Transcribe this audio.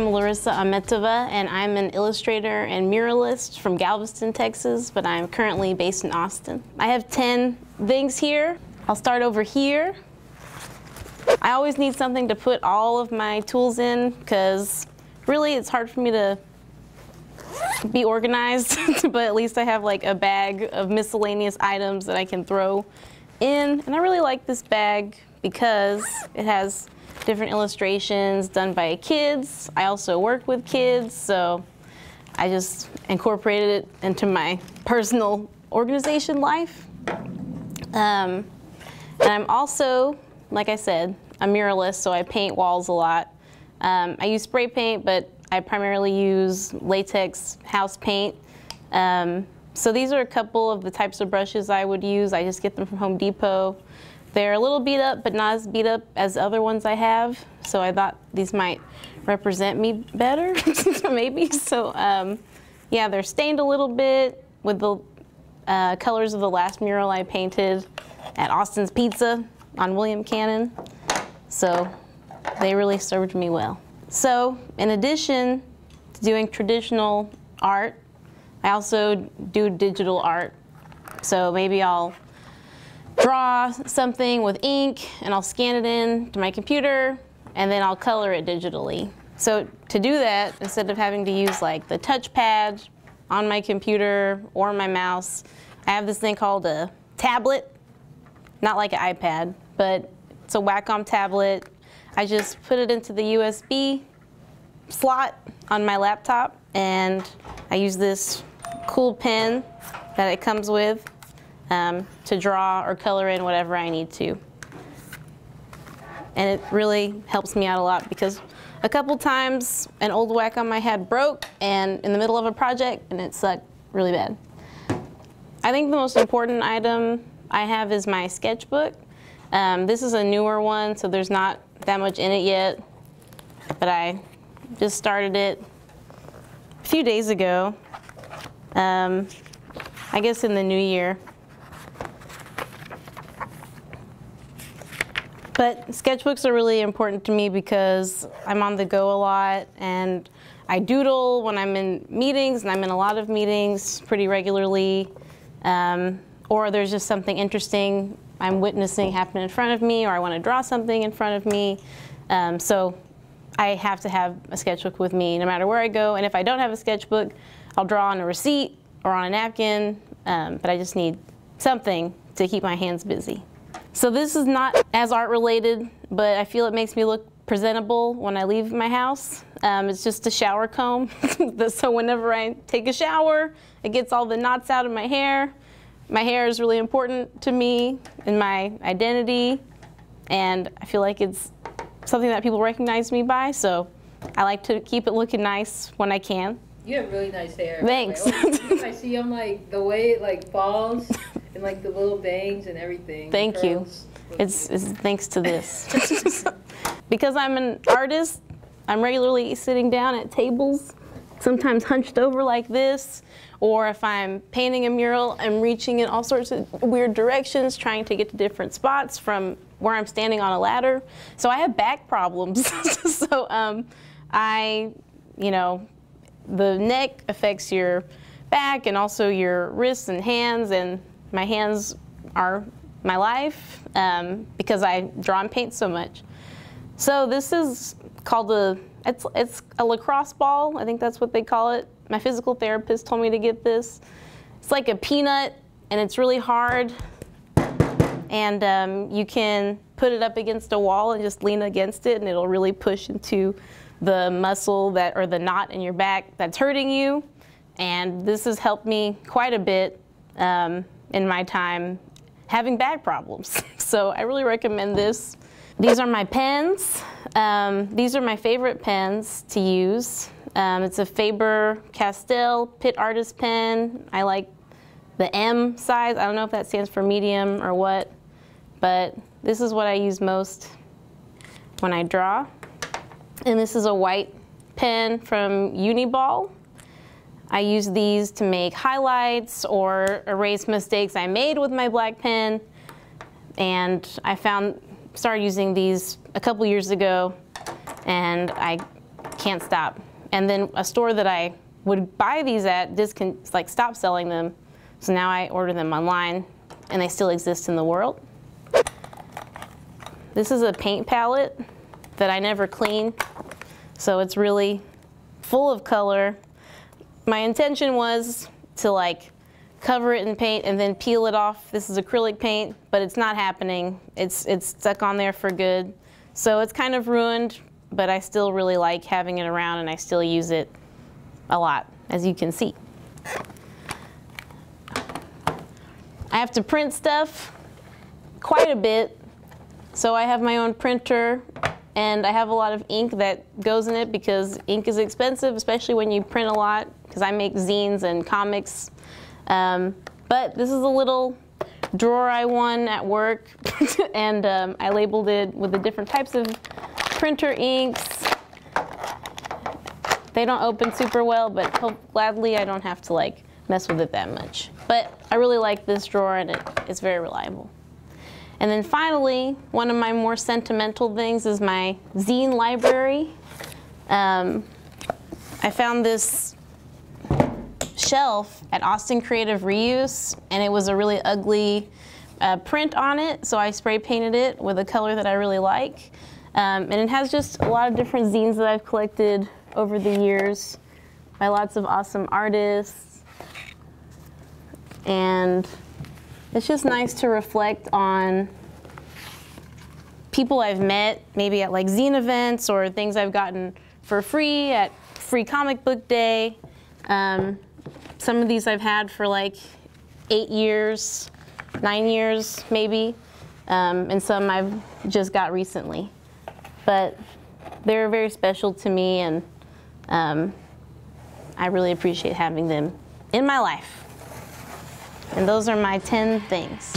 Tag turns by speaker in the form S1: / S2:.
S1: I'm Larissa Akhmetova, and I'm an illustrator and muralist from Galveston, Texas, but I'm currently based in Austin. I have 10 things here. I'll start over here. I always need something to put all of my tools in because really it's hard for me to be organized, but at least I have like a bag of miscellaneous items that I can throw in. And I really like this bag because it has different illustrations done by kids. I also work with kids, so I just incorporated it into my personal organization life. And I'm also, like I said, a muralist, so I paint walls a lot. I use spray paint, but I primarily use latex house paint. So these are a couple of the types of brushes I would use. I just get them from Home Depot. They're a little beat up, but not as beat up as other ones I have. So I thought these might represent me better, maybe. So yeah, they're stained a little bit with the colors of the last mural I painted at Austin's Pizza on William Cannon. So they really served me well. So in addition to doing traditional art, I also do digital art. So maybe I'll draw something with ink and I'll scan it in to my computer and then I'll color it digitally. So to do that, instead of having to use like the touchpad on my computer or my mouse, I have this thing called a tablet, not like an iPad, but it's a Wacom tablet. I just put it into the USB slot on my laptop and I use this cool pen that it comes with to draw or color in whatever I need to. And it really helps me out a lot because a couple times an old Wacom I had broke and in the middle of a project and it sucked really bad. I think the most important item I have is my sketchbook. This is a newer one, so there's not that much in it yet, but I just started it a few days ago, I guess in the new year. But sketchbooks are really important to me because I'm on the go a lot and I doodle when I'm in meetings, and I'm in a lot of meetings pretty regularly, or there's just something interesting I'm witnessing happen in front of me, or I want to draw something in front of me. So I have to have a sketchbook with me no matter where I go, and if I don't have a sketchbook, I'll draw on a receipt or on a napkin, but I just need something to keep my hands busy. So this is not as art related, but I feel it makes me look presentable when I leave my house. It's just a shower comb, so whenever I take a shower, it gets all the knots out of my hair. My hair is really important to me and my identity, and I feel like it's something that people recognize me by, so I like to keep it looking nice when I can.
S2: You have really nice hair.
S1: Thanks.
S2: I see them like the way it like falls and like the little bangs and everything.
S1: Thank you. It's thanks to this. Because I'm an artist, I'm regularly sitting down at tables, sometimes hunched over like this, or if I'm painting a mural, I'm reaching in all sorts of weird directions, trying to get to different spots from where I'm standing on a ladder. So I have back problems. So the neck affects your back and also your wrists and hands, and my hands are my life because I draw and paint so much. So this is called it's a lacrosse ball. I think that's what they call it. My physical therapist told me to get this. It's like a peanut and it's really hard, and you can put it up against a wall and just lean against it and it'll really push into the muscle or the knot in your back that's hurting you. And this has helped me quite a bit in my time having back problems. So I really recommend this. These are my pens. These are my favorite pens to use. It's a Faber-Castell Pitt Artist pen. I like the M size. I don't know if that stands for medium or what, but this is what I use most when I draw. And this is a white pen from Uniball. I use these to make highlights or erase mistakes I made with my black pen. And I started using these a couple years ago, and I can't stop. And then a store that I would buy these at stopped selling them. So now I order them online, and they still exist in the world. This is a paint palette that I never clean, so it's really full of color. My intention was to like cover it in paint and then peel it off. This is acrylic paint, but it's not happening. It's stuck on there for good. So it's kind of ruined, but I still really like having it around, and I still use it a lot, as you can see. I have to print stuff quite a bit. So I have my own printer, and I have a lot of ink that goes in it because ink is expensive, especially when you print a lot, because I make zines and comics. But this is a little drawer I won at work, and I labeled it with the different types of printer inks. They don't open super well, but gladly I don't have to like mess with it that much. But I really like this drawer, and it's very reliable. And then finally, one of my more sentimental things is my zine library. I found this shelf at Austin Creative Reuse, and it was a really ugly print on it, so I spray painted it with a color that I really like. And it has just a lot of different zines that I've collected over the years by lots of awesome artists. And it's just nice to reflect on people I've met, maybe at like zine events or things I've gotten for free at Free Comic Book Day. Some of these I've had for like 8 years, 9 years maybe, and some I've just got recently. But they're very special to me, and I really appreciate having them in my life. And those are my 10 things.